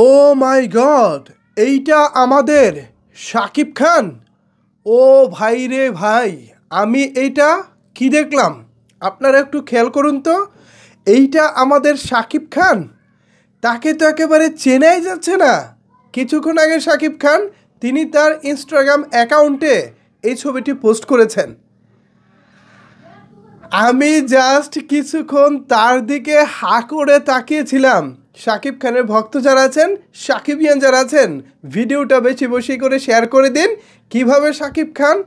ও মাই god, এইটা আমাদের শাকিব খান। ও ভাই রে ভাই, আমি এইটা কি দেখলাম? আপনারা একটু খেয়াল করুন তো। এইটা আমাদের শাকিব খান। তাকে তো একেবারে চেনাই যাচ্ছে না। কিছুক্ষণ আগে শাকিব খান তিনি তার ইনস্টাগ্রাম অ্যাকাউন্টে এই ছবিটি পোস্ট করেছেন। আমি জাস্ট কিছুক্ষণ তার দিকে হা করে তাকিয়েছিলাম। শাকিব খানের ভক্ত যারা আছেন, শাকিবিয়ান যারা আছেন, ভিডিওটা বেশি বেশি করে শেয়ার করে দিন। কিভাবে শাকিব খান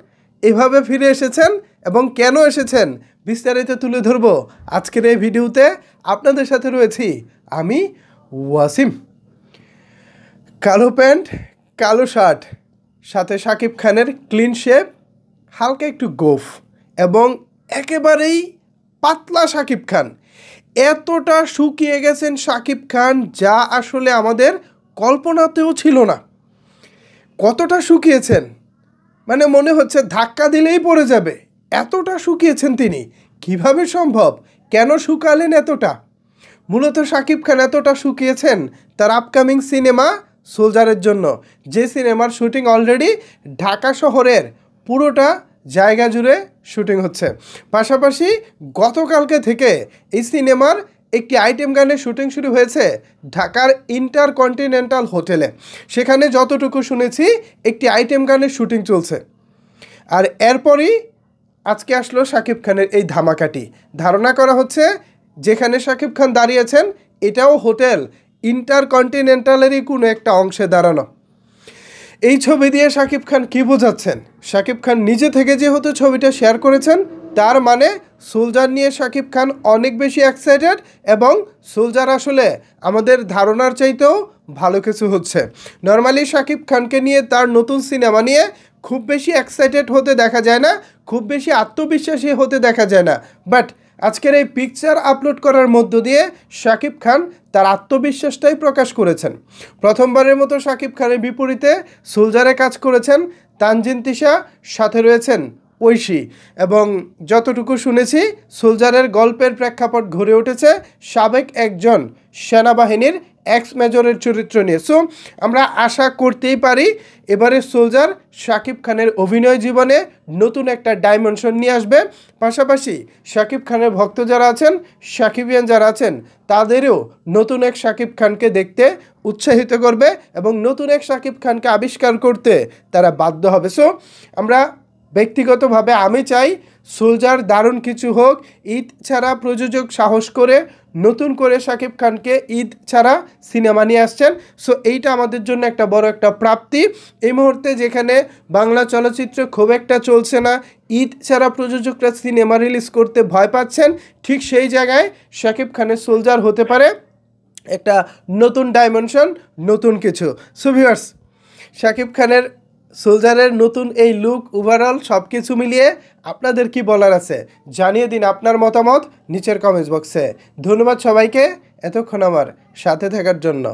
এভাবে ফিরে এসেছেন এবং কেন এসেছেন বিস্তারিত তুলে ধরবো আজকের এই ভিডিওতে। আপনাদের সাথে রয়েছি আমি, ওয়াসিম। কালো প্যান্ট, কালো শার্ট, সাথে শাকিব খানের ক্লিন শেভ, হালকা একটু গোফ এবং একেবারেই পাতলা শাকিব খান। এতটা শুকিয়ে গেছেন শাকিব খান যা আসলে আমাদের কল্পনাতেও ছিল না। কতটা শুকিয়েছেন মানে মনে হচ্ছে ধাক্কা দিলেই পড়ে যাবে, এতটা শুকিয়েছেন তিনি। কিভাবে সম্ভব? কেন শুকালেন এতটা? মূলত শাকিব খান এতটা শুকিয়েছেন তার আপকামিং সিনেমা সোলজারের জন্য, যে সিনেমার শুটিং অলরেডি ঢাকা শহরের পুরোটা জায়গা জুড়ে শুটিং হচ্ছে। পাশাপাশি গতকালকে থেকে এই সিনেমার একটি আইটেম গানের শুটিং শুরু হয়েছে ঢাকার ইন্টারকন্টিনেন্টাল হোটেলে। সেখানে যতটুকু শুনেছি একটি আইটেম গানের শুটিং চলছে। আর এরপরই আজকে আসলো শাকিব খানের এই ধামাকাটি। ধারণা করা হচ্ছে যেখানে শাকিব খান দাঁড়িয়েছেন এটাও হোটেল ইন্টারকন্টিনেন্টালেরই কোনো একটা অংশে দাঁড়ানো। এই ছবি দিয়ে শাকিব খান কী বোঝাচ্ছেন? শাকিব খান নিজে থেকে যেহেতু ছবিটা শেয়ার করেছেন, তার মানে সোলজার নিয়ে শাকিব খান অনেক বেশি এক্সাইটেড এবং সোলজার আসলে আমাদের ধারণার চাইতেও ভালো কিছু হচ্ছে। নর্মালি শাকিব খানকে নিয়ে তার নতুন সিনেমা নিয়ে খুব বেশি এক্সাইটেড হতে দেখা যায় না, খুব বেশি আত্মবিশ্বাসী হতে দেখা যায় না। বাট আজকের এই পিকচার আপলোড করার মধ্য দিয়ে শাকিব খান তার আত্মবিশ্বাসটাই প্রকাশ করেছেন। প্রথমবারের মতো শাকিব খানের বিপরীতে সোলজারে কাজ করেছেন তানজিন তিশা, সাথে রয়েছেন ঐশী। এবং যতটুকু শুনেছি সোলজারের গল্পের প্রেক্ষাপট ঘুরে উঠেছে সাবেক একজন সেনাবাহিনীর এক্স মেজরের চরিত্র নিয়ে। সো আমরা আশা করতেই পারি এবারে সোলজার শাকিব খানের অভিনয় জীবনে নতুন একটা ডাইমেনশন নিয়ে আসবে। পাশাপাশি শাকিব খানের ভক্ত যারা আছেন, শাকিবিয়ান যারা আছেন, তাদেরও নতুন এক শাকিব খানকে দেখতে উৎসাহিত করবে এবং নতুন এক শাকিব খানকে আবিষ্কার করতে তারা বাধ্য হবে। সো আমরা ব্যক্তিগতভাবে আমি চাই সোলজার দারুণ কিছু হোক। ঈদ ছাড়া প্রযোজক সাহস করে নতুন করে শাকিব খানকে ঈদ ছাড়া সিনেমা নিয়ে আসছেন। সো এইটা আমাদের জন্য একটা বড় একটা প্রাপ্তি। এই মুহূর্তে যেখানে বাংলা চলচ্চিত্র খুব একটা চলছে না, ঈদ ছাড়া প্রযোজকরা সিনেমা রিলিজ করতে ভয় পাচ্ছেন, ঠিক সেই জায়গায় শাকিব খানের সোলজার হতে পারে একটা নতুন ডাইমেনশন, নতুন কিছু। সো ভিউয়ার্স, শাকিব খানের সোলজারের নতুন এই লুক, ওভারঅল সব কিছু মিলিয়ে আপনাদের কি বলার আছে জানিয়ে দিন আপনার মতামত নিচের কমেন্টস বক্সে। ধন্যবাদ সবাইকে এতক্ষণ আমার সাথে থাকার জন্য।